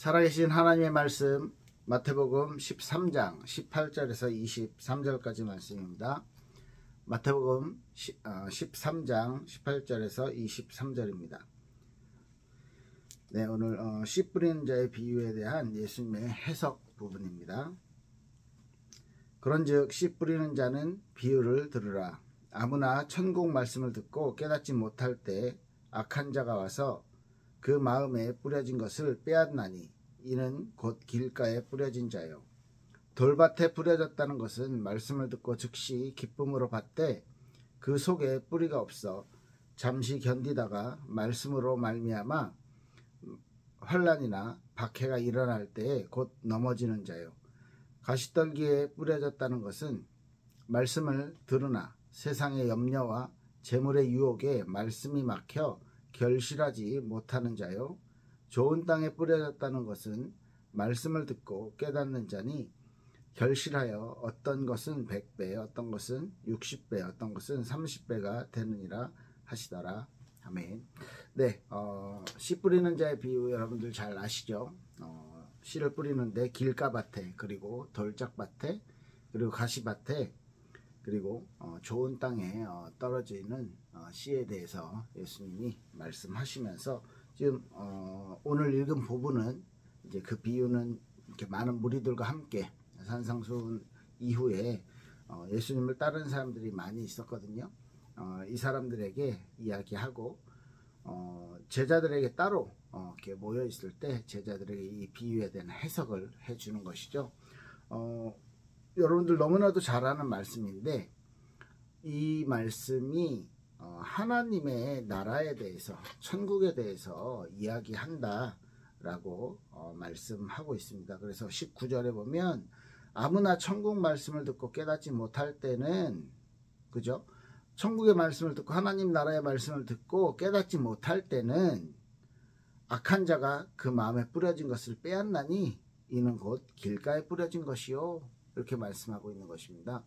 살아계신 하나님의 말씀 마태복음 13장 18절에서 23절까지 말씀입니다. 마태복음 13장 18절에서 23절입니다. 네, 오늘 씨 뿌리는 자의 비유에 대한 예수님의 해석 부분입니다. 그런즉 씨 뿌리는 자는 비유를 들으라. 아무나 천국 말씀을 듣고 깨닫지 못할 때 악한 자가 와서 그 마음에 뿌려진 것을 빼앗나니 이는 곧 길가에 뿌려진 자요. 돌밭에 뿌려졌다는 것은 말씀을 듣고 즉시 기쁨으로 받되 그 속에 뿌리가 없어 잠시 견디다가 말씀으로 말미암아 환난이나 박해가 일어날 때에 곧 넘어지는 자요. 가시떨기에 뿌려졌다는 것은 말씀을 들으나 세상의 염려와 재물의 유혹에 말씀이 막혀 결실하지 못하는 자요. 좋은 땅에 뿌려졌다는 것은 말씀을 듣고 깨닫는 자니 결실하여 어떤 것은 100배, 어떤 것은 60배, 어떤 것은 30배가 되느니라 하시더라. 아멘. 네, 씨 뿌리는 자의 비유 여러분들 잘 아시죠? 씨를 뿌리는데 길가밭에, 그리고 돌짝밭에, 그리고 가시밭에, 그리고 좋은 땅에 떨어지는 씨에 대해서 예수님이 말씀하시면서 지금 오늘 읽은 부분은 이제 그 비유는 이렇게 많은 무리들과 함께 산상수훈 이후에 예수님을 따르는 사람들이 많이 있었거든요. 이 사람들에게 이야기하고 제자들에게 따로 이렇게 모여 있을 때 제자들에게 이 비유에 대한 해석을 해주는 것이죠. 여러분들 너무나도 잘 아는 말씀인데 이 말씀이 하나님의 나라에 대해서, 천국에 대해서 이야기한다 라고 말씀하고 있습니다. 그래서 19절에 보면 아무나 천국 말씀을 듣고 깨닫지 못할 때는, 그죠? 천국의 말씀을 듣고 하나님 나라의 말씀을 듣고 깨닫지 못할 때는 악한 자가 그 마음에 뿌려진 것을 빼앗나니 이는 곧 길가에 뿌려진 것이요, 이렇게 말씀하고 있는 것입니다.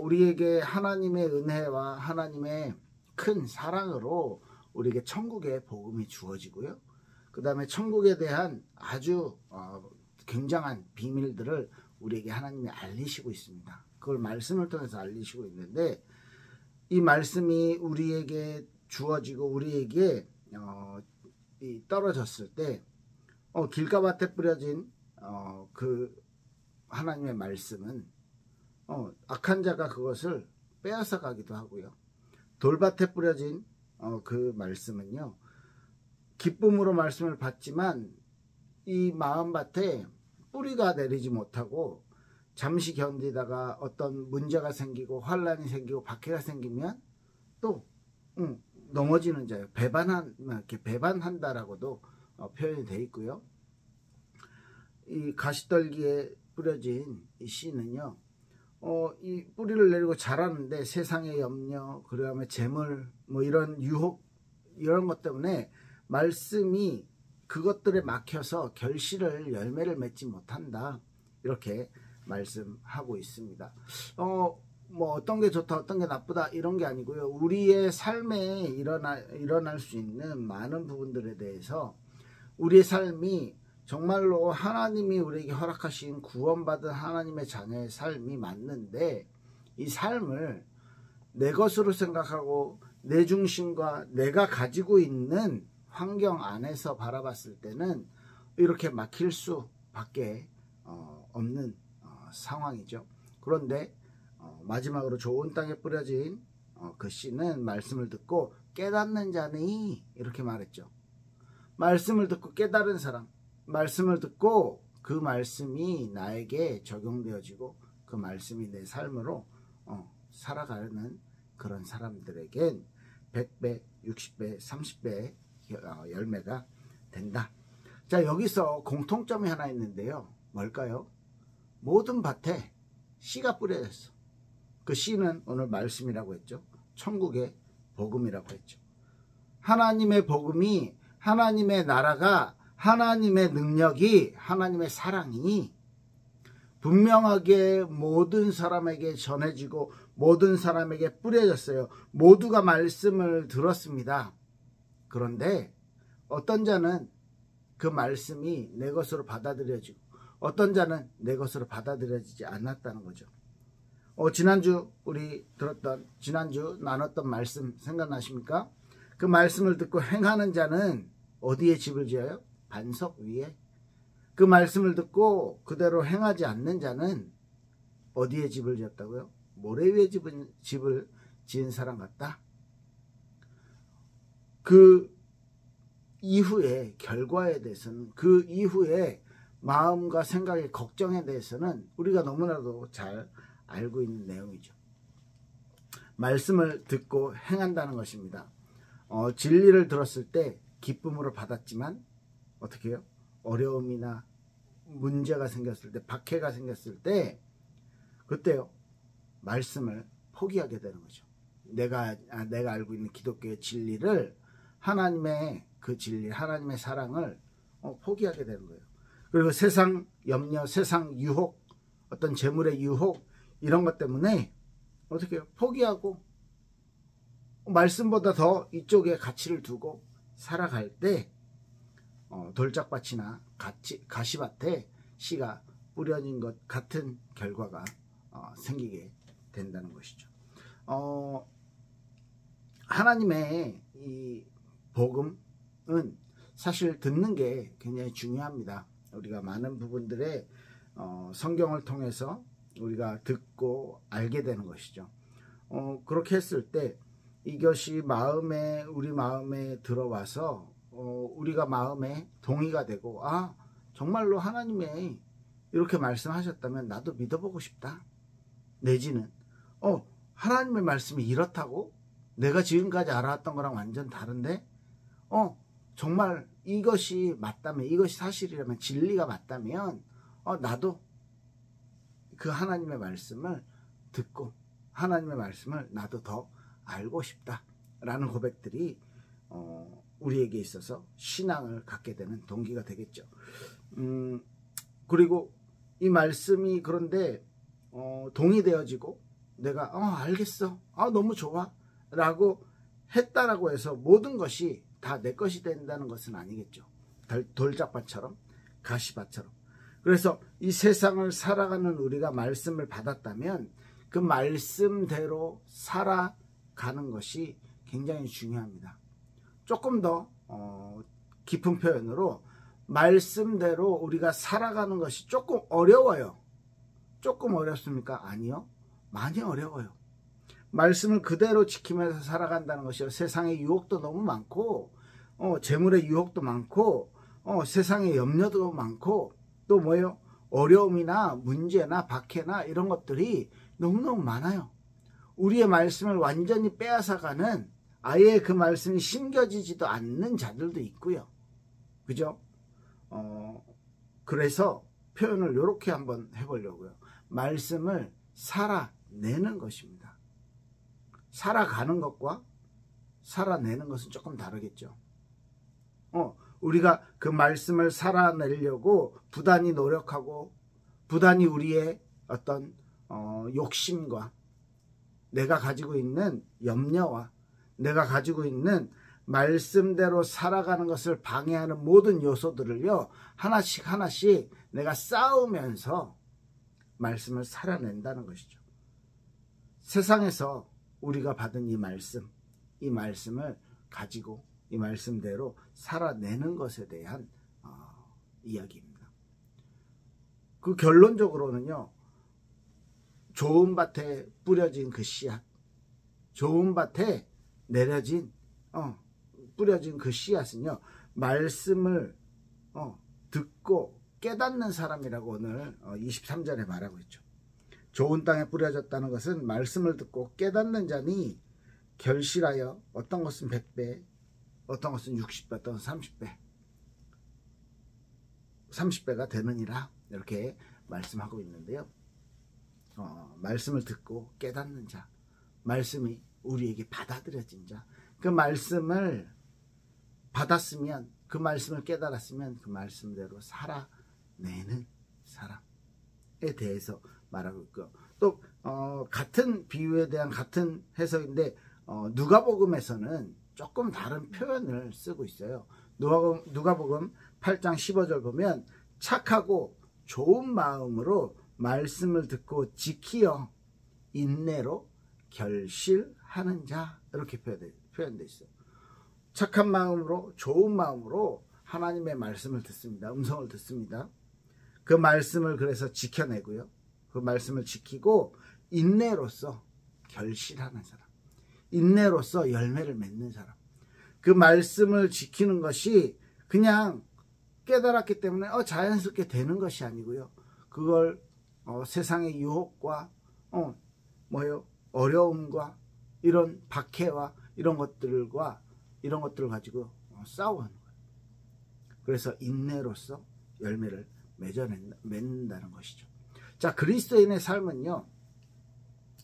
우리에게 하나님의 은혜와 하나님의 큰 사랑으로 우리에게 천국의 복음이 주어지고요. 그 다음에 천국에 대한 아주 굉장한 비밀들을 우리에게 하나님이 알리시고 있습니다. 그걸 말씀을 통해서 알리시고 있는데 이 말씀이 우리에게 주어지고 우리에게 떨어졌을 때 길가밭에 뿌려진 그 하나님의 말씀은 악한 자가 그것을 빼앗아 가기도 하고요. 돌밭에 뿌려진 그 말씀은요, 기쁨으로 말씀을 받지만 이 마음밭에 뿌리가 내리지 못하고 잠시 견디다가 어떤 문제가 생기고 환난이 생기고 박해가 생기면 또 넘어지는 자예요. 이렇게 배반한다라고도 표현이 되어 있고요. 이 가시떨기에 뿌려진 이 씨는요, 이 뿌리를 내리고 자라는데 세상의 염려, 그 다음에 재물, 뭐 이런 유혹, 이런 것 때문에 말씀이 그것들에 막혀서 열매를 맺지 못한다, 이렇게 말씀하고 있습니다. 뭐 어떤 게 좋다, 어떤 게 나쁘다, 이런 게 아니고요. 우리의 삶에 일어날 수 있는 많은 부분들에 대해서 우리의 삶이 정말로 하나님이 우리에게 허락하신 구원받은 하나님의 자녀의 삶이 맞는데 이 삶을 내 것으로 생각하고 내 중심과 내가 가지고 있는 환경 안에서 바라봤을 때는 이렇게 막힐 수밖에 없는 상황이죠. 그런데 마지막으로 좋은 땅에 뿌려진 그 씨는 말씀을 듣고 깨닫는 자니, 이렇게 말했죠. 말씀을 듣고 깨달은 사람, 말씀을 듣고 그 말씀이 나에게 적용되어지고 그 말씀이 내 삶으로 살아가는 그런 사람들에겐 100배, 60배, 30배 열매가 된다. 자, 여기서 공통점이 하나 있는데요. 뭘까요? 모든 밭에 씨가 뿌려졌어. 그 씨는 오늘 말씀이라고 했죠. 천국의 복음이라고 했죠. 하나님의 복음이, 하나님의 나라가, 하나님의 능력이, 하나님의 사랑이 분명하게 모든 사람에게 전해지고 모든 사람에게 뿌려졌어요. 모두가 말씀을 들었습니다. 그런데 어떤 자는 그 말씀이 내 것으로 받아들여지고 어떤 자는 내 것으로 받아들여지지 않았다는 거죠. 지난주 나눴던 말씀 생각나십니까? 그 말씀을 듣고 행하는 자는 어디에 집을 지어요? 반석 위에. 그 말씀을 듣고 그대로 행하지 않는 자는 어디에 집을 지었다고요? 모래 위에 집을 지은 사람 같다. 그 이후의 결과에 대해서는, 그 이후의 마음과 생각의 걱정에 대해서는 우리가 너무나도 잘 알고 있는 내용이죠. 말씀을 듣고 행한다는 것입니다. 진리를 들었을 때 기쁨으로 받았지만 어떻게 해요? 어려움이나 문제가 생겼을 때, 박해가 생겼을 때 그때요, 말씀을 포기하게 되는 거죠. 내가 알고 있는 기독교의 진리를, 하나님의 그 진리, 하나님의 사랑을 포기하게 되는 거예요. 그리고 세상 염려, 세상 유혹, 어떤 재물의 유혹, 이런 것 때문에 어떻게 해요? 포기하고 말씀보다 더 이쪽에 가치를 두고 살아갈 때 돌짝밭이나 가시밭에 씨가 뿌려진 것 같은 결과가 생기게 된다는 것이죠. 하나님의 이 복음은 사실 듣는 게 굉장히 중요합니다. 우리가 많은 부분들의 성경을 통해서 우리가 듣고 알게 되는 것이죠. 그렇게 했을 때 이것이 우리 마음에 들어와서 우리가 마음에 동의가 되고, 정말로 하나님이 이렇게 말씀하셨다면 나도 믿어보고 싶다. 내지는 하나님의 말씀이 이렇다고? 내가 지금까지 알아왔던 거랑 완전 다른데? 정말 이것이 맞다면, 이것이 사실이라면, 진리가 맞다면 나도 그 하나님의 말씀을 듣고 하나님의 말씀을 나도 더 알고 싶다라는 고백들이 우리에게 있어서 신앙을 갖게 되는 동기가 되겠죠. 그리고 이 말씀이 그런데 동의되어지고 내가 알겠어, 너무 좋아 라고 했다라고 해서 모든 것이 다 내 것이 된다는 것은 아니겠죠. 돌짝밭처럼, 가시밭처럼. 그래서 이 세상을 살아가는 우리가 말씀을 받았다면 그 말씀대로 살아가는 것이 굉장히 중요합니다. 조금 더 깊은 표현으로 말씀대로 우리가 살아가는 것이 조금 어려워요. 조금 어렵습니까? 아니요. 많이 어려워요. 말씀을 그대로 지키면서 살아간다는 것이요. 세상의 유혹도 너무 많고, 재물의 유혹도 많고, 세상의 염려도 많고, 또 뭐예요? 어려움이나 문제나 박해나 이런 것들이 너무너무 많아요. 우리의 말씀을 완전히 빼앗아가는, 아예 그 말씀이 심겨지지도 않는 자들도 있고요. 그죠? 그래서 표현을 이렇게 한번 해보려고요. 말씀을 살아내는 것입니다. 살아가는 것과 살아내는 것은 조금 다르겠죠. 우리가 그 말씀을 살아내려고 부단히 노력하고 부단히 우리의 어떤 욕심과 내가 가지고 있는 염려와 내가 가지고 있는 말씀대로 살아가는 것을 방해하는 모든 요소들을요, 하나씩 하나씩 내가 싸우면서 말씀을 살아낸다는 것이죠. 세상에서 우리가 받은 이 말씀을 가지고 이 말씀대로 살아내는 것에 대한 이야기입니다. 그 결론적으로는요, 좋은 밭에 뿌려진 그 씨앗, 좋은 밭에 뿌려진 그 씨앗은요, 말씀을 듣고 깨닫는 사람이라고 오늘 23절에 말하고 있죠. 좋은 땅에 뿌려졌다는 것은 말씀을 듣고 깨닫는 자니 결실하여 어떤 것은 100배, 어떤 것은 60배, 어떤 것은 30배가 되느니라, 이렇게 말씀하고 있는데요. 말씀을 듣고 깨닫는 자, 말씀이 우리에게 받아들여진 자, 그 말씀을 받았으면, 그 말씀을 깨달았으면 그 말씀대로 살아내는 사람에 대해서 말하고 있고, 또 같은 비유에 대한 같은 해석인데 누가복음에서는 조금 다른 표현을 쓰고 있어요. 누가복음 8장 15절 보면 착하고 좋은 마음으로 말씀을 듣고 지키어 인내로 결실하는 자, 이렇게 표현되어 있어요. 착한 마음으로, 좋은 마음으로 하나님의 말씀을 듣습니다. 음성을 듣습니다. 그 말씀을 그래서 지켜내고요. 그 말씀을 지키고 인내로서 결실하는 사람, 인내로서 열매를 맺는 사람. 그 말씀을 지키는 것이 그냥 깨달았기 때문에 자연스럽게 되는 것이 아니고요. 그걸 세상의 유혹과 어려움과 이런 박해와 이런 것들을 가지고 싸우는 거예요. 그래서 인내로서 열매를 맺는다는 것이죠. 자, 그리스도인의 삶은요,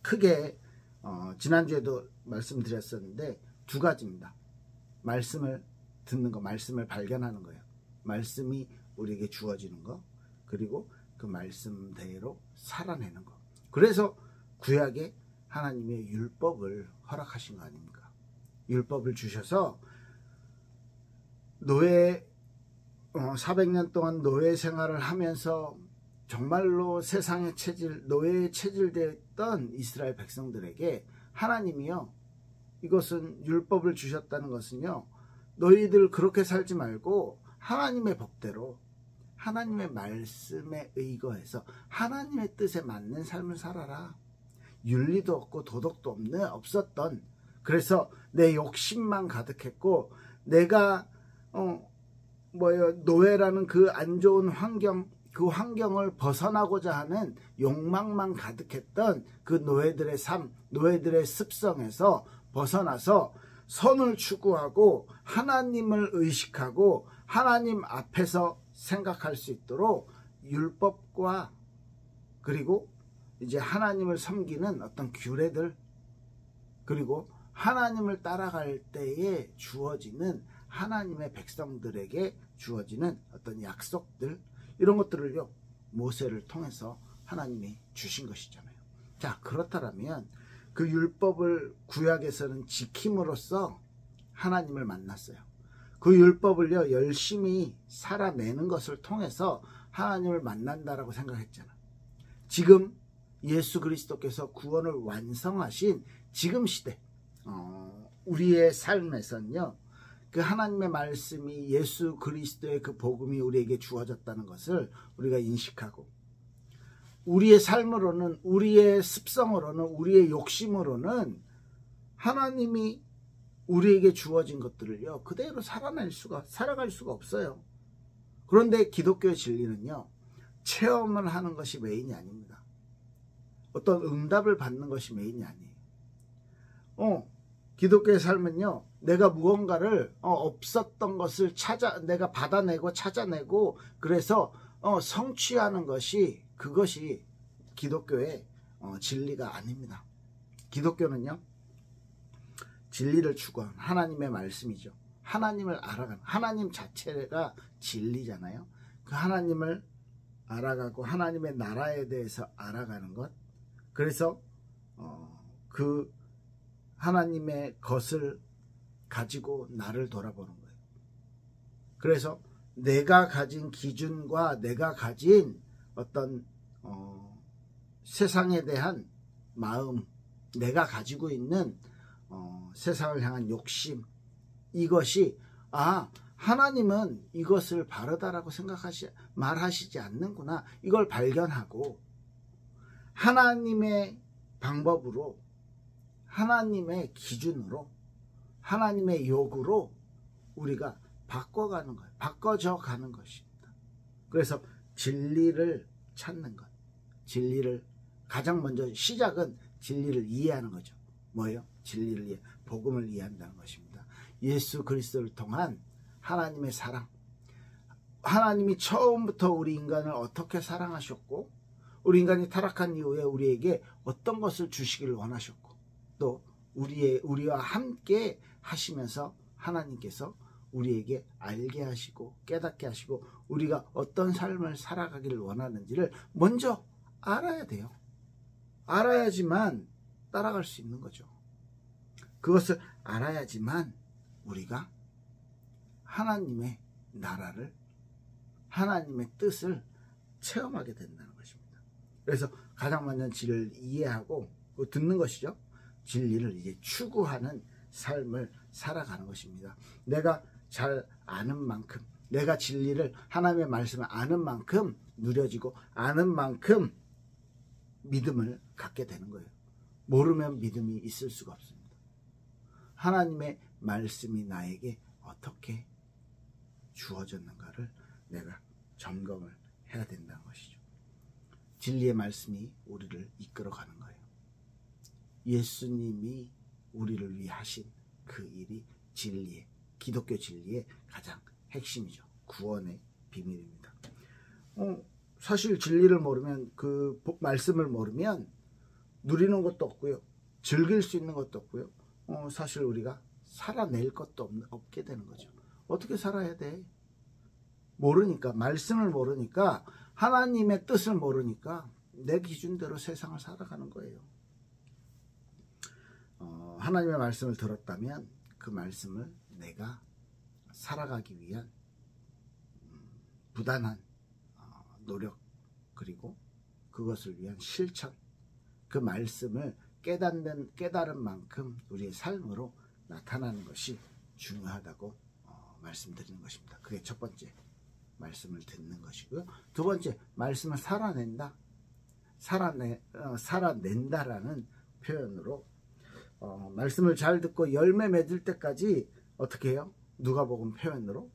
크게 지난주에도 말씀드렸었는데 두 가지입니다. 말씀을 듣는 거, 말씀을 발견하는 거예요. 말씀이 우리에게 주어지는 거, 그리고 그 말씀대로 살아내는 거. 그래서 구약에 하나님의 율법을 허락하신 거 아닙니까? 율법을 주셔서 400년 동안 노예 생활을 하면서 정말로 세상의 노예에 체질되어 있던 이스라엘 백성들에게 하나님이요, 이것은 율법을 주셨다는 것은요, 너희들 그렇게 살지 말고 하나님의 법대로 하나님의 말씀에 의거해서 하나님의 뜻에 맞는 삶을 살아라. 윤리도 없고 도덕도 없었던, 그래서 내 욕심만 가득했고 내가 노예라는 그 안 좋은 환경, 그 환경을 벗어나고자 하는 욕망만 가득했던 그 노예들의 삶, 노예들의 습성에서 벗어나서 선을 추구하고 하나님을 의식하고 하나님 앞에서 생각할 수 있도록 율법과 그리고 이제 하나님을 섬기는 어떤 규례들, 그리고 하나님을 따라갈 때에 주어지는 하나님의 백성들에게 주어지는 어떤 약속들, 이런 것들을요, 모세를 통해서 하나님이 주신 것이잖아요. 자, 그렇다면 그 율법을 구약에서는 지킴으로써 하나님을 만났어요. 그 율법을요, 열심히 살아내는 것을 통해서 하나님을 만난다라고 생각했잖아. 지금 예수 그리스도께서 구원을 완성하신 지금 시대, 우리의 삶에서는요, 그 하나님의 말씀이, 예수 그리스도의 그 복음이 우리에게 주어졌다는 것을 우리가 인식하고, 우리의 삶으로는, 우리의 습성으로는, 우리의 욕심으로는 하나님이 우리에게 주어진 것들을요, 그대로 살아갈 수가 없어요. 그런데 기독교의 진리는요, 체험을 하는 것이 메인이 아닙니다. 어떤 응답을 받는 것이 메인이 아니에요. 기독교의 삶은요, 내가 무언가를 없었던 것을 내가 받아내고 찾아내고, 그래서 성취하는 것이, 그것이 기독교의 진리가 아닙니다. 기독교는요, 진리를 추구하는 하나님의 말씀이죠. 하나님을 알아가는, 하나님 자체가 진리잖아요. 그 하나님을 알아가고 하나님의 나라에 대해서 알아가는 것, 그래서 그 하나님의 것을 가지고 나를 돌아보는 거예요. 그래서 내가 가진 기준과 내가 가진 어떤 세상에 대한 마음, 내가 가지고 있는 세상을 향한 욕심, 이것이 하나님은 이것을 바르다라고 말하시지 않는구나, 이걸 발견하고 하나님의 방법으로, 하나님의 기준으로, 하나님의 요구로 우리가 바꿔가는 거예요. 바꿔져 가는 것입니다. 그래서 진리를 찾는 것, 진리를 가장 먼저 시작은 진리를 이해하는 거죠. 뭐예요? 진리를 복음을 이해한다는 것입니다. 예수 그리스도를 통한 하나님의 사랑, 하나님이 처음부터 우리 인간을 어떻게 사랑하셨고, 우리 인간이 타락한 이후에 우리에게 어떤 것을 주시기를 원하셨고, 또 우리와 함께 하시면서 하나님께서 우리에게 알게 하시고 깨닫게 하시고 우리가 어떤 삶을 살아가기를 원하는지를 먼저 알아야 돼요. 알아야지만 따라갈 수 있는 거죠. 그것을 알아야지만 우리가 하나님의 나라를 하나님의 뜻을 체험하게 된다는 것입니다. 그래서 가장 먼저 진리를 이해하고 듣는 것이죠. 진리를 이제 추구하는 삶을 살아가는 것입니다. 내가 잘 아는 만큼, 내가 진리를, 하나님의 말씀을 아는 만큼 누려지고, 아는 만큼 믿음을 갖게 되는 거예요. 모르면 믿음이 있을 수가 없습니다. 하나님의 말씀이 나에게 어떻게 주어졌는가를 내가 점검을 해야 된다는 것이죠. 진리의 말씀이 우리를 이끌어가는 거예요. 예수님이 우리를 위해 하신 그 일이 진리의, 기독교 진리의 가장 핵심이죠. 구원의 비밀입니다. 사실 진리를 모르면, 그 말씀을 모르면 누리는 것도 없고요, 즐길 수 있는 것도 없고요, 사실 우리가 살아낼 것도 없게 되는 거죠. 어떻게 살아야 돼? 모르니까, 말씀을 모르니까, 하나님의 뜻을 모르니까 내 기준대로 세상을 살아가는 거예요. 하나님의 말씀을 들었다면 그 말씀을 내가 살아가기 위한 부단한 노력, 그리고 그것을 위한 실천, 그 말씀을 깨달은 만큼 우리의 삶으로 나타나는 것이 중요하다고 말씀드리는 것입니다. 그게 첫 번째, 말씀을 듣는 것이고요. 두 번째, 말씀을 살아낸다라는 표현으로, 말씀을 잘 듣고 열매 맺을 때까지 어떻게 해요? 누가복음 표현으로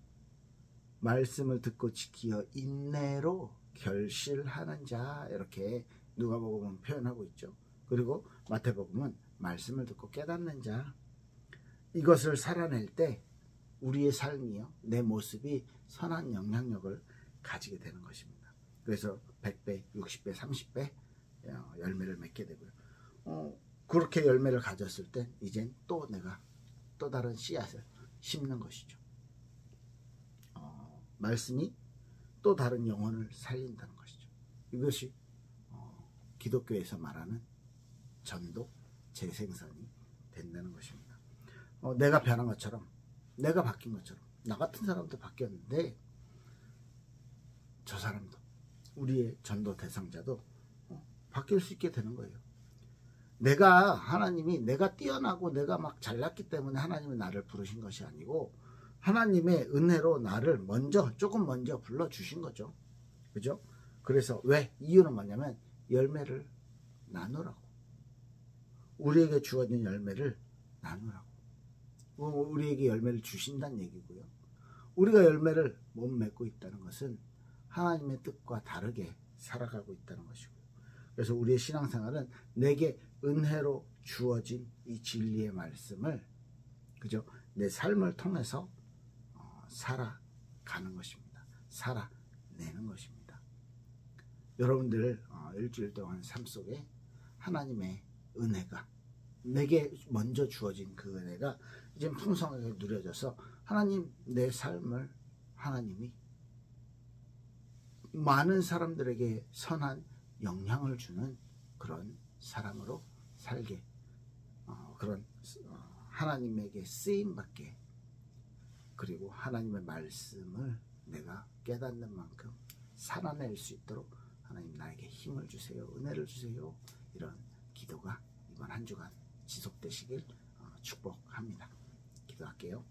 말씀을 듣고 지키어 인내로 결실하는 자, 이렇게 누가복음은 표현하고 있죠. 그리고 마태복음은 말씀을 듣고 깨닫는 자, 이것을 살아낼 때 우리의 삶이요, 내 모습이 선한 영향력을 가지게 되는 것입니다. 그래서 100배, 60배, 30배 열매를 맺게 되고요. 그렇게 열매를 가졌을 때 이젠 또 내가 또 다른 씨앗을 심는 것이죠. 말씀이 또 다른 영혼을 살린다는 것이죠. 이것이 기독교에서 말하는 전도, 재생산이 된다는 것입니다. 내가 변한 것처럼, 내가 바뀐 것처럼, 나 같은 사람도 바뀌었는데 저 사람도, 우리의 전도 대상자도 바뀔 수 있게 되는 거예요. 하나님이 내가 뛰어나고 내가 막 잘났기 때문에 하나님이 나를 부르신 것이 아니고, 하나님의 은혜로 나를 조금 먼저 불러주신 거죠. 그죠? 그래서 이유는 뭐냐면 열매를 나누라고. 우리에게 주어진 열매를 나누라고. 우리에게 열매를 주신다는 얘기고요. 우리가 열매를 못 맺고 있다는 것은 하나님의 뜻과 다르게 살아가고 있다는 것이고요. 그래서 우리의 신앙생활은 내게 은혜로 주어진 이 진리의 말씀을, 그죠? 내 삶을 통해서 살아가는 것입니다. 살아내는 것입니다. 여러분들 일주일 동안 삶 속에 하나님의 은혜가, 내게 먼저 주어진 그 은혜가 이제 풍성하게 누려져서 하나님, 내 삶을 하나님이 많은 사람들에게 선한 영향을 주는 그런 사람으로 살게, 그런 하나님에게 쓰임받게, 그리고 하나님의 말씀을 내가 깨닫는 만큼 살아낼 수 있도록 하나님 나에게 힘을 주세요, 은혜를 주세요. 이런 기도가 이번 한 주간 지속되시길 축복합니다. 기도할게요.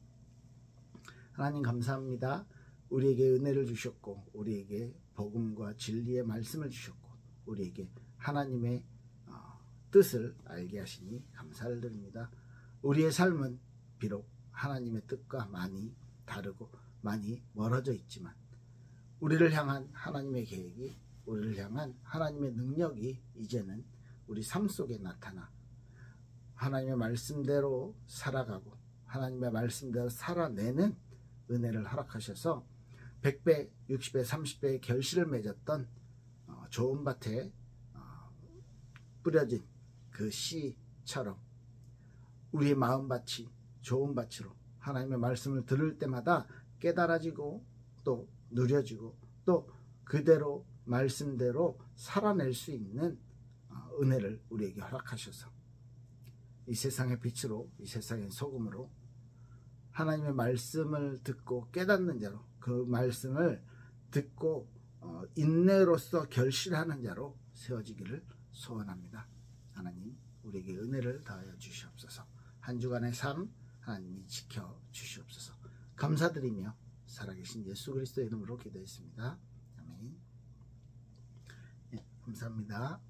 하나님 감사합니다. 우리에게 은혜를 주셨고, 우리에게 복음과 진리의 말씀을 주셨고, 우리에게 하나님의 뜻을 알게 하시니 감사를 드립니다. 우리의 삶은 비록 하나님의 뜻과 많이 다르고 많이 멀어져 있지만, 우리를 향한 하나님의 계획이, 우리를 향한 하나님의 능력이 이제는 우리 삶 속에 나타나 하나님의 말씀대로 살아가고 하나님의 말씀대로 살아내는 은혜를 허락하셔서 100배, 60배, 30배의 결실을 맺었던 좋은 밭에 뿌려진 그 씨처럼 우리의 마음밭이 좋은 밭으로 하나님의 말씀을 들을 때마다 깨달아지고 또 누려지고 또 그대로 말씀대로 살아낼 수 있는 은혜를 우리에게 허락하셔서 이 세상의 빛으로, 이 세상의 소금으로 하나님의 말씀을 듣고 깨닫는 자로, 그 말씀을 듣고 인내로서 결실하는 자로 세워지기를 소원합니다. 하나님 우리에게 은혜를 더하여 주시옵소서. 한 주간의 삶 하나님이 지켜 주시옵소서. 감사드리며 살아계신 예수 그리스도의 이름으로 기도했습니다. 아멘. 네, 감사합니다.